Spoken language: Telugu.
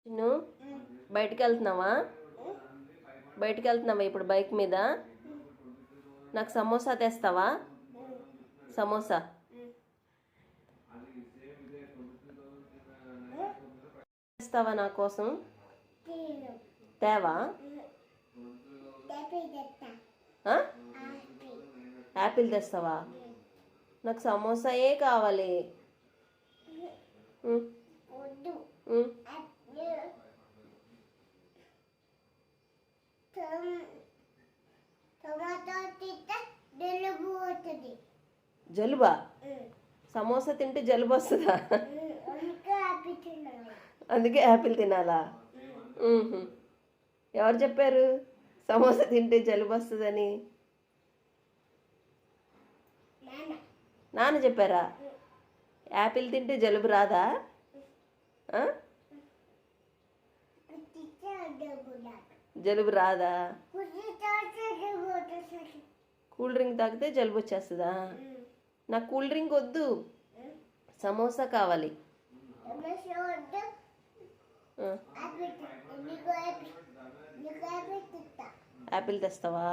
చిన్ను బయటికి వెళ్తున్నావా ఇప్పుడు బైక్ మీద నాకు సమోసా తెస్తావా సమోసా తెస్తావా నా కోసం తేవా యాపిల్ తెస్తావా నాకు సమోసాయే కావాలి జలుబా సమోసా తింటే జలుబు వస్తుందా అందుకే యాపిల్ తినాలా ఎవరు చెప్పారు సమోసా తింటే జలుబు వస్తుందని నాన్న చెప్పారా యాపిల్ తింటే జలుబు రాదా జలుబు రాదా కూల్ డ్రింక్ తాగితే జలుబు వచ్చేస్తుందా నాకు కూల్ డ్రింక్ వద్దు సమోసా కావాలి యాపిల్ తెస్తావా